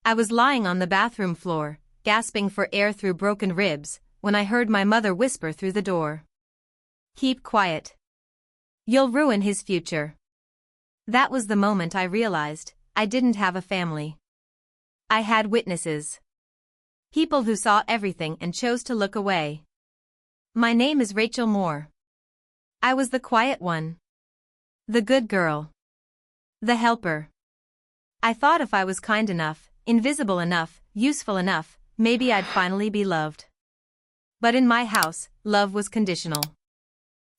I was lying on the bathroom floor, gasping for air through broken ribs, when I heard my mother whisper through the door. "Keep quiet. You'll ruin his future." That was the moment I realized I didn't have a family. I had witnesses. People who saw everything and chose to look away. My name is Rachel Moore. I was the quiet one. The good girl. The helper. I thought if I was kind enough, invisible enough, useful enough, maybe I'd finally be loved. But in my house, love was conditional.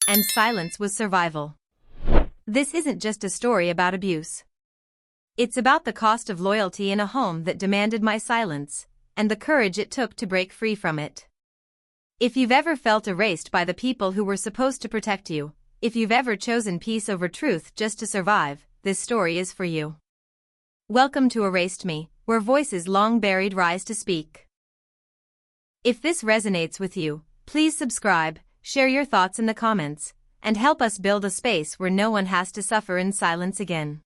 And silence was survival. This isn't just a story about abuse. It's about the cost of loyalty in a home that demanded my silence, and the courage it took to break free from it. If you've ever felt erased by the people who were supposed to protect you, if you've ever chosen peace over truth just to survive, this story is for you. Welcome to ErasedMe, where voices long buried rise to speak. If this resonates with you, please subscribe, share your thoughts in the comments, and help us build a space where no one has to suffer in silence again.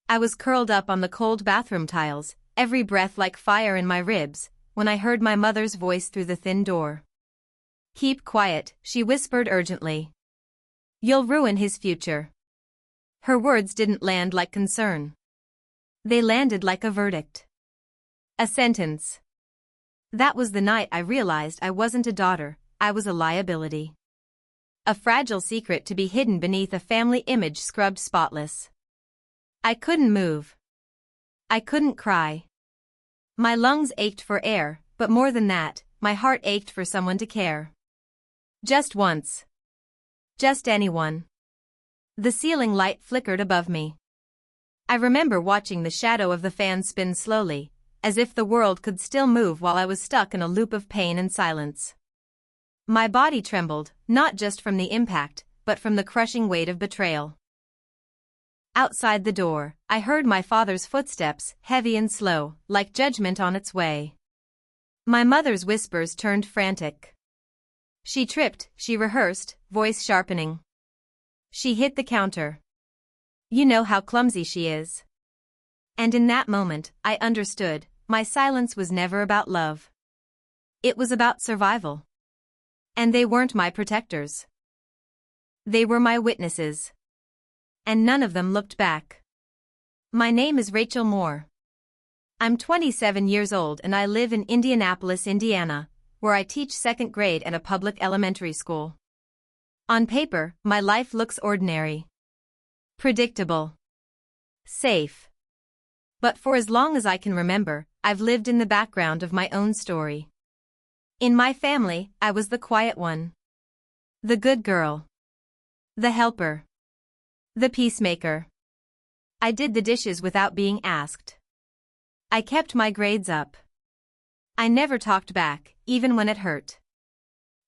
I was curled up on the cold bathroom tiles, every breath like fire in my ribs, when I heard my mother's voice through the thin door. "Keep quiet," she whispered urgently. "You'll ruin his future." Her words didn't land like concern. They landed like a verdict. A sentence. That was the night I realized I wasn't a daughter, I was a liability. A fragile secret to be hidden beneath a family image scrubbed spotless. I couldn't move. I couldn't cry. My lungs ached for air, but more than that, my heart ached for someone to care. Just once. Just anyone. The ceiling light flickered above me. I remember watching the shadow of the fan spin slowly, as if the world could still move while I was stuck in a loop of pain and silence. My body trembled, not just from the impact, but from the crushing weight of betrayal. Outside the door, I heard my father's footsteps, heavy and slow, like judgment on its way. My mother's whispers turned frantic. She tripped, she rehearsed, voice sharpening. She hit the counter. "You know how clumsy she is." And in that moment, I understood, my silence was never about love. It was about survival. And they weren't my protectors. They were my witnesses. And none of them looked back. My name is Rachel Moore. I'm 27 years old and I live in Indianapolis, Indiana, where I teach second grade at a public elementary school. On paper, my life looks ordinary. Predictable. Safe. But for as long as I can remember, I've lived in the background of my own story. In my family, I was the quiet one. The good girl. The helper. The peacemaker. I did the dishes without being asked. I kept my grades up. I never talked back, even when it hurt.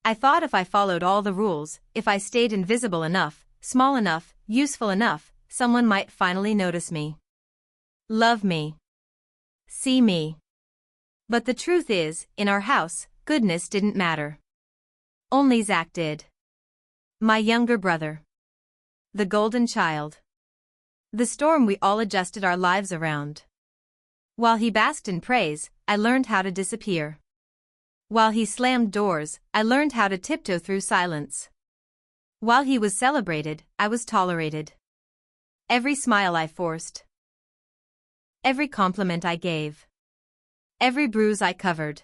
I thought if I followed all the rules, if I stayed invisible enough, small enough, useful enough, someone might finally notice me. Love me. See me. But the truth is, in our house, goodness didn't matter. Only Zach did. My younger brother. The golden child. The storm we all adjusted our lives around. While he basked in praise, I learned how to disappear. While he slammed doors, I learned how to tiptoe through silence. While he was celebrated, I was tolerated. Every smile I forced. Every compliment I gave. Every bruise I covered.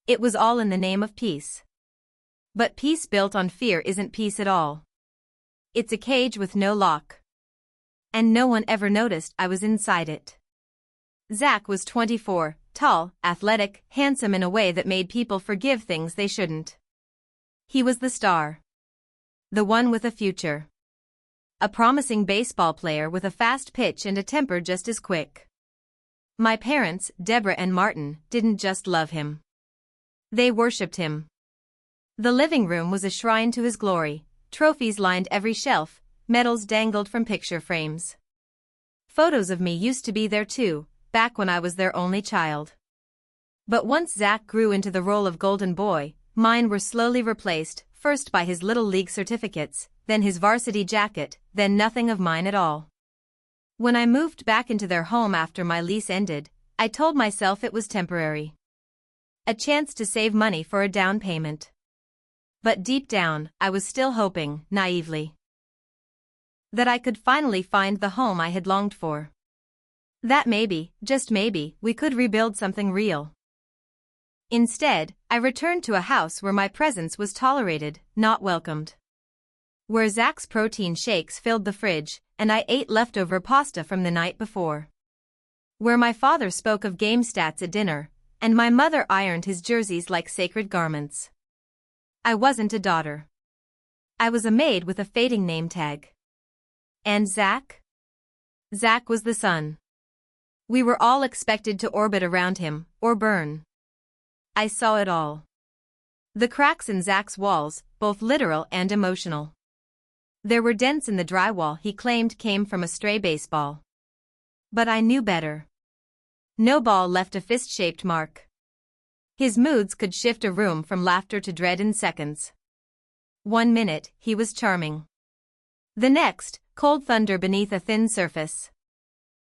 It was all in the name of peace. But peace built on fear isn't peace at all. It's a cage with no lock. And no one ever noticed I was inside it. Zach was 24, tall, athletic, handsome in a way that made people forgive things they shouldn't. He was the star. The one with a future. A promising baseball player with a fast pitch and a temper just as quick. My parents, Deborah and Martin, didn't just love him. They worshipped him. The living room was a shrine to his glory, trophies lined every shelf, medals dangled from picture frames. Photos of me used to be there too, back when I was their only child. But once Zach grew into the role of golden boy, mine were slowly replaced, first by his little league certificates, then his varsity jacket, then nothing of mine at all. When I moved back into their home after my lease ended, I told myself it was temporary. A chance to save money for a down payment. But deep down, I was still hoping, naively, that I could finally find the home I had longed for. That maybe, just maybe, we could rebuild something real. Instead, I returned to a house where my presence was tolerated, not welcomed. Where Zach's protein shakes filled the fridge, and I ate leftover pasta from the night before. Where my father spoke of game stats at dinner, and my mother ironed his jerseys like sacred garments. I wasn't a daughter. I was a maid with a fading name tag. And Zach? Zach was the son. We were all expected to orbit around him, or burn. I saw it all. The cracks in Zach's walls, both literal and emotional. There were dents in the drywall he claimed came from a stray baseball. But I knew better. No ball left a fist-shaped mark. His moods could shift a room from laughter to dread in seconds. 1 minute, he was charming. The next, cold thunder beneath a thin surface.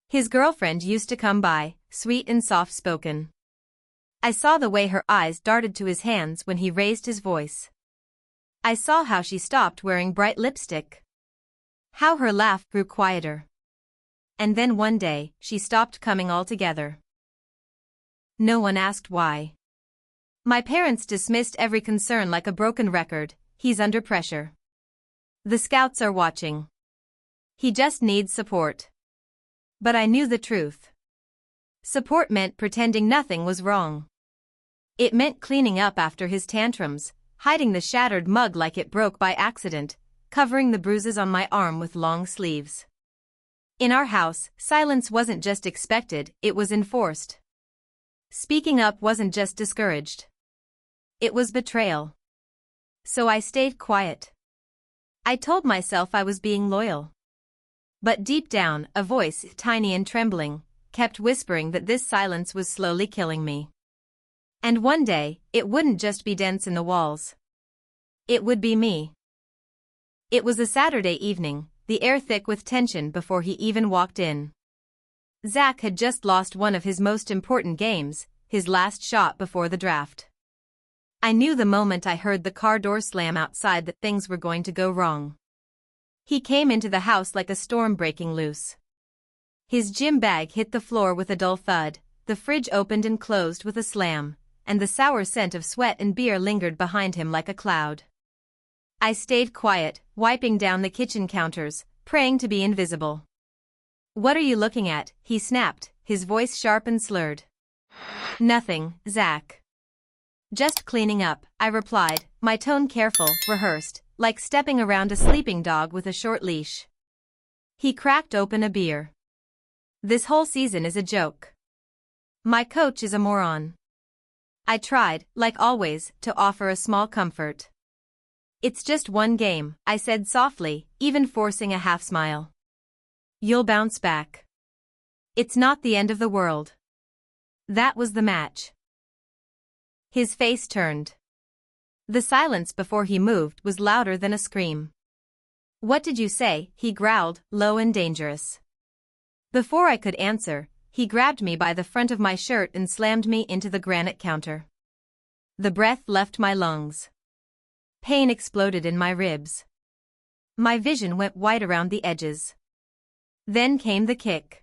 His girlfriend used to come by, sweet and soft-spoken. I saw the way her eyes darted to his hands when he raised his voice. I saw how she stopped wearing bright lipstick. How her laugh grew quieter. And then one day, she stopped coming altogether. No one asked why. My parents dismissed every concern like a broken record. He's under pressure. The scouts are watching. He just needs support. But I knew the truth. Support meant pretending nothing was wrong. It meant cleaning up after his tantrums, hiding the shattered mug like it broke by accident, covering the bruises on my arm with long sleeves. In our house, silence wasn't just expected, it was enforced. Speaking up wasn't just discouraged. It was betrayal. So I stayed quiet. I told myself I was being loyal. But deep down, a voice, tiny and trembling, kept whispering that this silence was slowly killing me. And one day, it wouldn't just be dents in the walls. It would be me. It was a Saturday evening, the air thick with tension before he even walked in. Zach had just lost one of his most important games, his last shot before the draft. I knew the moment I heard the car door slam outside that things were going to go wrong. He came into the house like a storm breaking loose. His gym bag hit the floor with a dull thud, the fridge opened and closed with a slam, and the sour scent of sweat and beer lingered behind him like a cloud. I stayed quiet, wiping down the kitchen counters, praying to be invisible. "What are you looking at?" he snapped, his voice sharp and slurred. "Nothing, Zach." "Just cleaning up," I replied, my tone careful, rehearsed, like stepping around a sleeping dog with a short leash. He cracked open a beer. "This whole season is a joke. My coach is a moron." I tried, like always, to offer a small comfort. "It's just one game," I said softly, even forcing a half smile. "You'll bounce back. It's not the end of the world." That was the match. His face turned. The silence before he moved was louder than a scream. "What did you say?" he growled, low and dangerous. Before I could answer, he grabbed me by the front of my shirt and slammed me into the granite counter. The breath left my lungs. Pain exploded in my ribs. My vision went white around the edges. Then came the kick.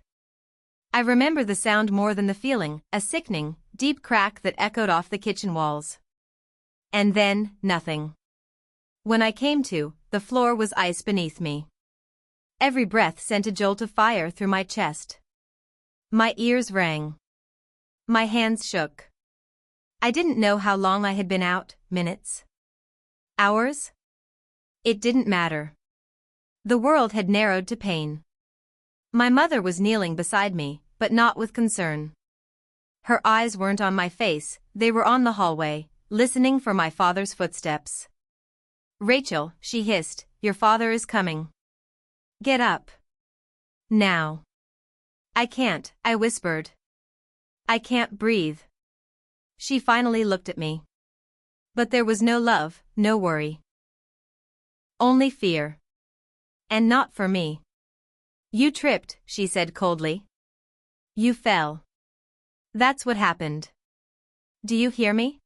I remember the sound more than the feeling, a sickening, deep crack that echoed off the kitchen walls. And then, nothing. When I came to, the floor was ice beneath me. Every breath sent a jolt of fire through my chest. My ears rang. My hands shook. I didn't know how long I had been out, minutes? Hours? It didn't matter. The world had narrowed to pain. My mother was kneeling beside me, but not with concern. Her eyes weren't on my face, they were on the hallway, listening for my father's footsteps. "Rachel," she hissed, "your father is coming. Get up. Now." "I can't," I whispered. "I can't breathe." She finally looked at me. But there was no love, no worry. Only fear. And not for me. "You tripped," she said coldly. "You fell." That's what happened. Do you hear me?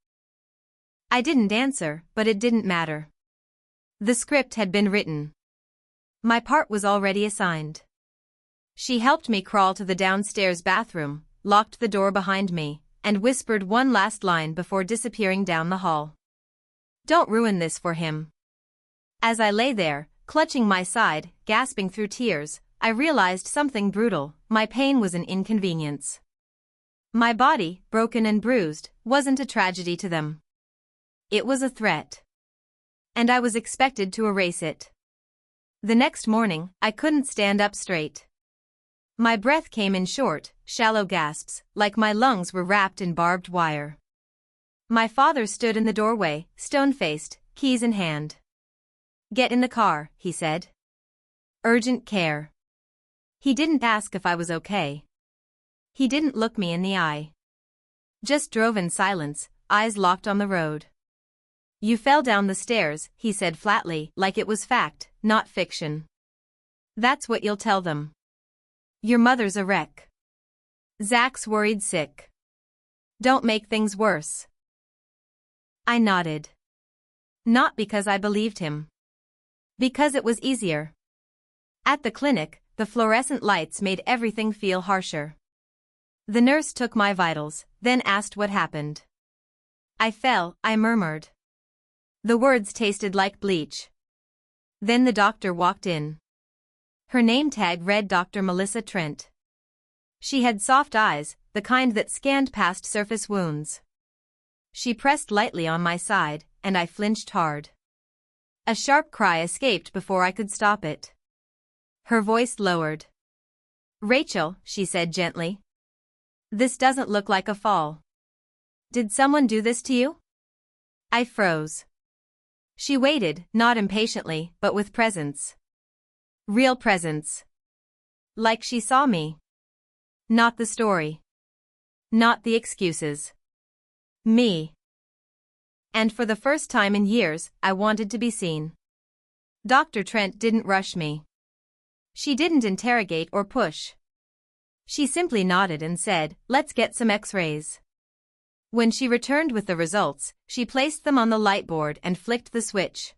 I didn't answer, but it didn't matter. The script had been written. My part was already assigned. She helped me crawl to the downstairs bathroom, locked the door behind me, and whispered one last line before disappearing down the hall. Don't ruin this for him. As I lay there, clutching my side, gasping through tears, I realized something brutal. My pain was an inconvenience. My body, broken and bruised, wasn't a tragedy to them. It was a threat. And I was expected to erase it. The next morning, I couldn't stand up straight. My breath came in short, shallow gasps, like my lungs were wrapped in barbed wire. My father stood in the doorway, stone-faced, keys in hand. Get in the car, he said. Urgent care. He didn't ask if I was okay. He didn't look me in the eye. Just drove in silence, eyes locked on the road. You fell down the stairs, he said flatly, like it was fact, not fiction. That's what you'll tell them. Your mother's a wreck. Zach's worried sick. Don't make things worse. I nodded. Not because I believed him. Because it was easier. At the clinic, the fluorescent lights made everything feel harsher. The nurse took my vitals, then asked what happened. I fell, I murmured. The words tasted like bleach. Then the doctor walked in. Her name tag read Dr. Melissa Trent. She had soft eyes, the kind that scanned past surface wounds. She pressed lightly on my side, and I flinched hard. A sharp cry escaped before I could stop it. Her voice lowered. Rachel, she said gently. This doesn't look like a fall. Did someone do this to you? I froze. She waited, not impatiently, but with presence. Real presence. Like she saw me. Not the story. Not the excuses. Me. And for the first time in years, I wanted to be seen. Dr. Trent didn't rush me. She didn't interrogate or push. She simply nodded and said, let's get some x-rays. When she returned with the results, she placed them on the light board and flicked the switch.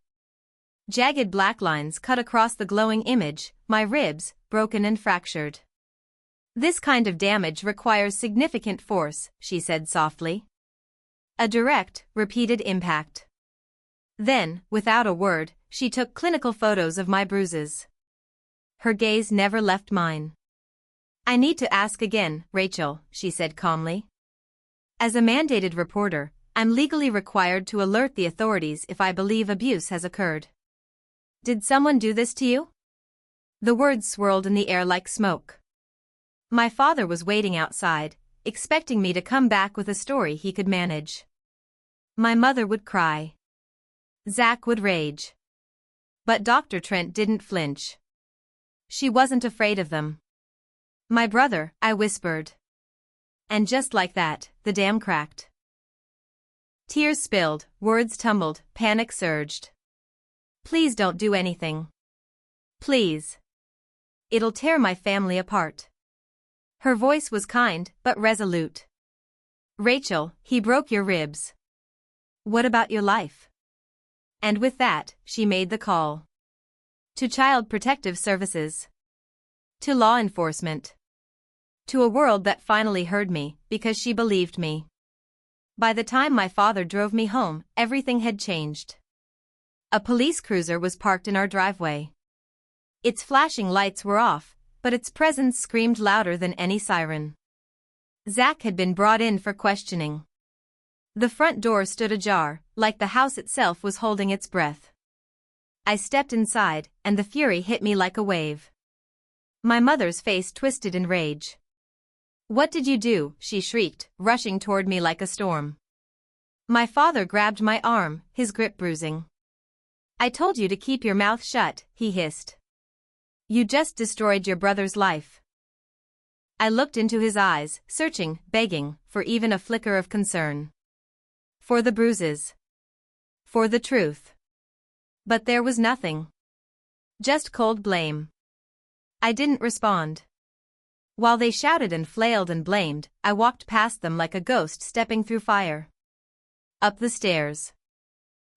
Jagged black lines cut across the glowing image, my ribs, broken and fractured. This kind of damage requires significant force, she said softly. A direct, repeated impact. Then, without a word, she took clinical photos of my bruises. Her gaze never left mine. I need to ask again, Rachel, she said calmly. As a mandated reporter, I'm legally required to alert the authorities if I believe abuse has occurred. Did someone do this to you? The words swirled in the air like smoke. My father was waiting outside, expecting me to come back with a story he could manage. My mother would cry. Zach would rage. But Dr. Trent didn't flinch. She wasn't afraid of them. My brother, I whispered. And just like that, the dam cracked. Tears spilled, words tumbled, panic surged. Please don't do anything. Please. It'll tear my family apart. Her voice was kind, but resolute. Rachel, he broke your ribs. What about your life? And with that, she made the call. To Child Protective Services. To law enforcement. To a world that finally heard me, because she believed me. By the time my father drove me home, everything had changed. A police cruiser was parked in our driveway. Its flashing lights were off, but its presence screamed louder than any siren. Zach had been brought in for questioning. The front door stood ajar, like the house itself was holding its breath. I stepped inside, and the fury hit me like a wave. My mother's face twisted in rage. What did you do? She shrieked, rushing toward me like a storm. My father grabbed my arm, his grip bruising. I told you to keep your mouth shut, he hissed. You just destroyed your brother's life. I looked into his eyes, searching, begging, for even a flicker of concern. For the bruises. For the truth. But there was nothing. Just cold blame. I didn't respond. While they shouted and flailed and blamed, I walked past them like a ghost stepping through fire. Up the stairs.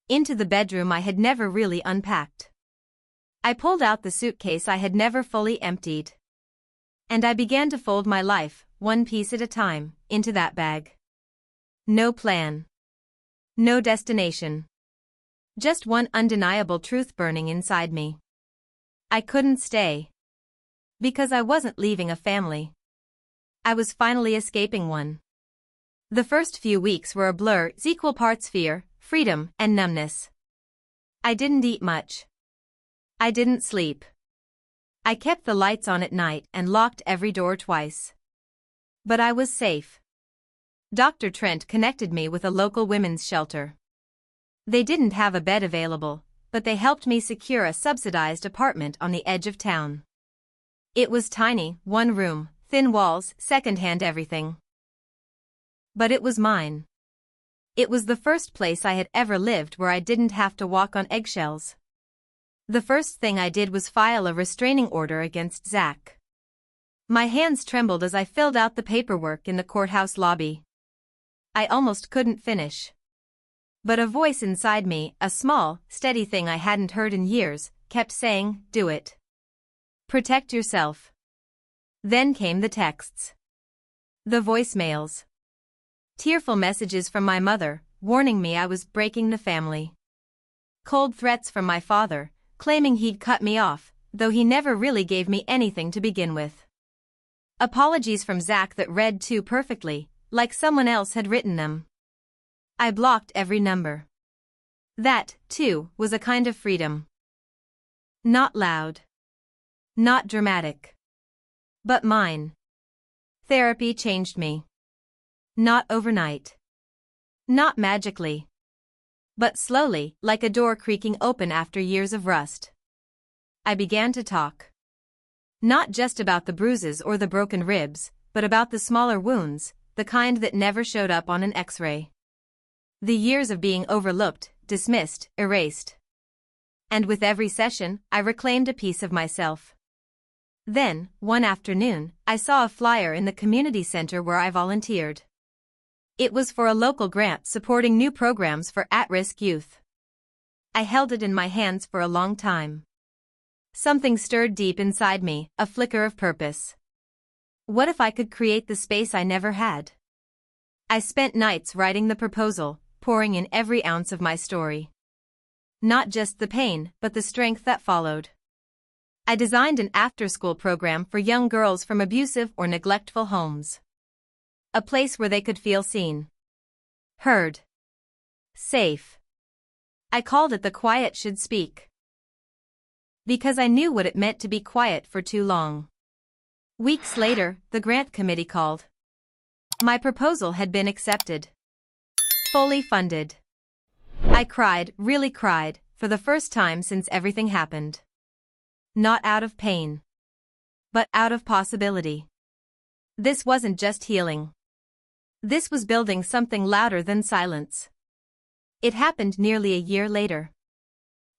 Into the bedroom I had never really unpacked. I pulled out the suitcase I had never fully emptied. And I began to fold my life, one piece at a time, into that bag. No plan. No destination. Just one undeniable truth burning inside me. I couldn't stay. Because I wasn't leaving a family. I was finally escaping one. The first few weeks were a blur, equal parts fear, freedom, and numbness. I didn't eat much. I didn't sleep. I kept the lights on at night and locked every door twice. But I was safe. Dr. Trent connected me with a local women's shelter. They didn't have a bed available, but they helped me secure a subsidized apartment on the edge of town. It was tiny, one room, thin walls, second-hand everything. But it was mine. It was the first place I had ever lived where I didn't have to walk on eggshells. The first thing I did was file a restraining order against Zach. My hands trembled as I filled out the paperwork in the courthouse lobby. I almost couldn't finish. But a voice inside me, a small, steady thing I hadn't heard in years, kept saying, "Do it. Protect yourself." Then came the texts. The voicemails. Tearful messages from my mother, warning me I was breaking the family. Cold threats from my father, claiming he'd cut me off, though he never really gave me anything to begin with. Apologies from Zach that read too perfectly, like someone else had written them. I blocked every number. That, too, was a kind of freedom. Not loud. Not dramatic. But mine. Therapy changed me. Not overnight. Not magically. But slowly, like a door creaking open after years of rust. I began to talk. Not just about the bruises or the broken ribs, but about the smaller wounds, the kind that never showed up on an X-ray. The years of being overlooked, dismissed, erased. And with every session, I reclaimed a piece of myself. Then, one afternoon, I saw a flyer in the community center where I volunteered. It was for a local grant supporting new programs for at-risk youth. I held it in my hands for a long time. Something stirred deep inside me, a flicker of purpose. What if I could create the space I never had? I spent nights writing the proposal, pouring in every ounce of my story. Not just the pain, but the strength that followed. I designed an after-school program for young girls from abusive or neglectful homes. A place where they could feel seen. Heard. Safe. I called it The Quiet Should Speak. Because I knew what it meant to be quiet for too long. Weeks later, the grant committee called. My proposal had been accepted. Fully funded. I cried, really cried, for the first time since everything happened. Not out of pain. But out of possibility. This wasn't just healing. This was building something louder than silence. It happened nearly a year later.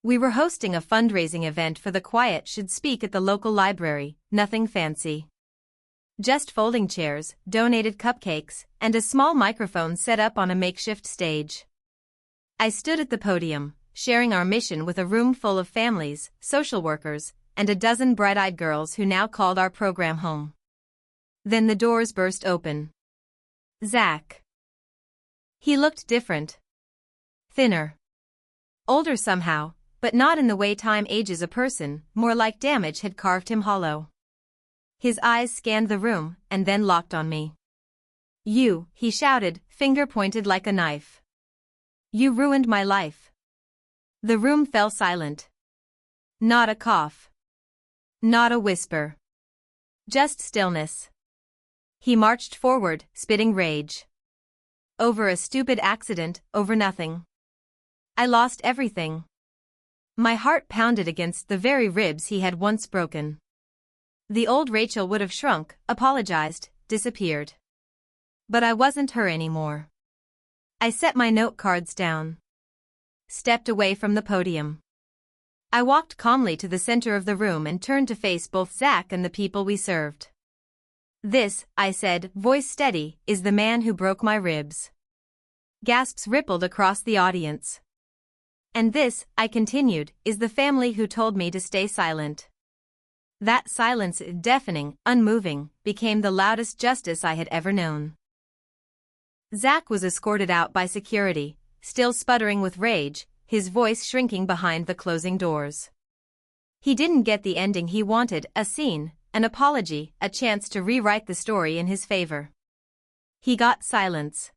We were hosting a fundraising event for The Quiet Should Speak at the local library, nothing fancy. Just folding chairs, donated cupcakes, and a small microphone set up on a makeshift stage. I stood at the podium, sharing our mission with a room full of families, social workers, and a dozen bright-eyed girls who now called our program home. Then the doors burst open. Zach. He looked different. Thinner. Older somehow, but not in the way time ages a person, more like damage had carved him hollow. His eyes scanned the room, and then locked on me. "You," he shouted, finger pointed like a knife. "You ruined my life." The room fell silent. Not a cough. Not a whisper. Just stillness. He marched forward, spitting rage. Over a stupid accident, over nothing. I lost everything. My heart pounded against the very ribs he had once broken. The old Rachel would have shrunk, apologized, disappeared. But I wasn't her anymore. I set my note cards down. Stepped away from the podium. I walked calmly to the center of the room and turned to face both Zach and the people we served. This, I said, voice steady, is the man who broke my ribs. Gasps rippled across the audience. And this, I continued, is the family who told me to stay silent. That silence, deafening, unmoving, became the loudest justice I had ever known. Zach was escorted out by security, still sputtering with rage, his voice shrinking behind the closing doors. He didn't get the ending he wanted, a scene, an apology, a chance to rewrite the story in his favor. He got silence.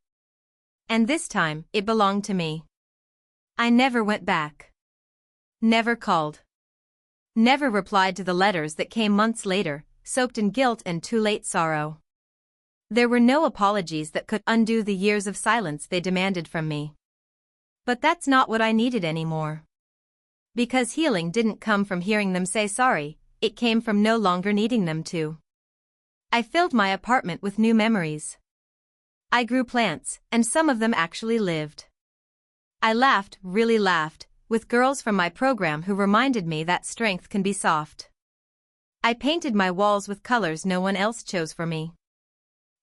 And this time, it belonged to me. I never went back. Never called. Never replied to the letters that came months later, soaked in guilt and too late sorrow. There were no apologies that could undo the years of silence they demanded from me. But that's not what I needed anymore. Because healing didn't come from hearing them say sorry, it came from no longer needing them to. I filled my apartment with new memories. I grew plants, and some of them actually lived. I laughed, really laughed, with girls from my program who reminded me that strength can be soft. I painted my walls with colors no one else chose for me.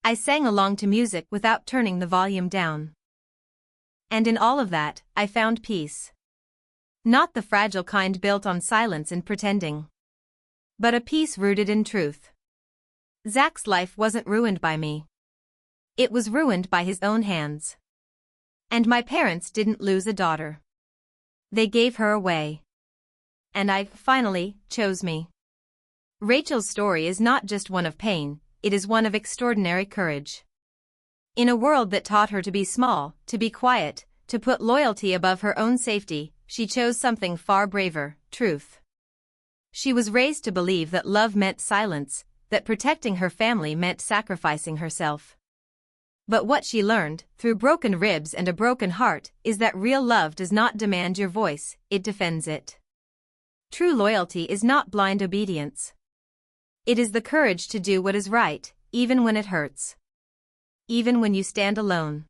I sang along to music without turning the volume down. And in all of that, I found peace. Not the fragile kind built on silence and pretending. But a peace rooted in truth. Zach's life wasn't ruined by me. It was ruined by his own hands. And my parents didn't lose a daughter. They gave her away. And I, finally, chose me. Rachel's story is not just one of pain, it is one of extraordinary courage. In a world that taught her to be small, to be quiet, to put loyalty above her own safety, she chose something far braver, truth. She was raised to believe that love meant silence, that protecting her family meant sacrificing herself. But what she learned, through broken ribs and a broken heart, is that real love does not demand your voice, it defends it. True loyalty is not blind obedience. It is the courage to do what is right, even when it hurts. Even when you stand alone.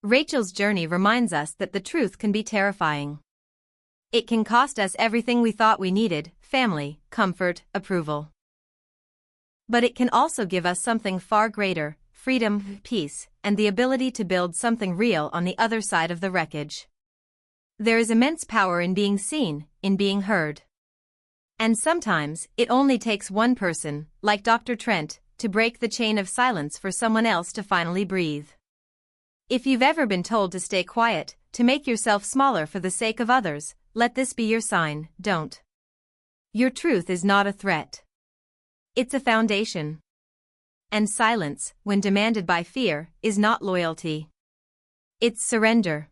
Rachel's journey reminds us that the truth can be terrifying. It can cost us everything we thought we needed, family, comfort, approval. But it can also give us something far greater, freedom, peace, and the ability to build something real on the other side of the wreckage. There is immense power in being seen, in being heard. And sometimes, it only takes one person, like Dr. Trent, to break the chain of silence for someone else to finally breathe. If you've ever been told to stay quiet, to make yourself smaller for the sake of others, let this be your sign, don't. Your truth is not a threat. It's a foundation. And silence, when demanded by fear, is not loyalty. It's surrender.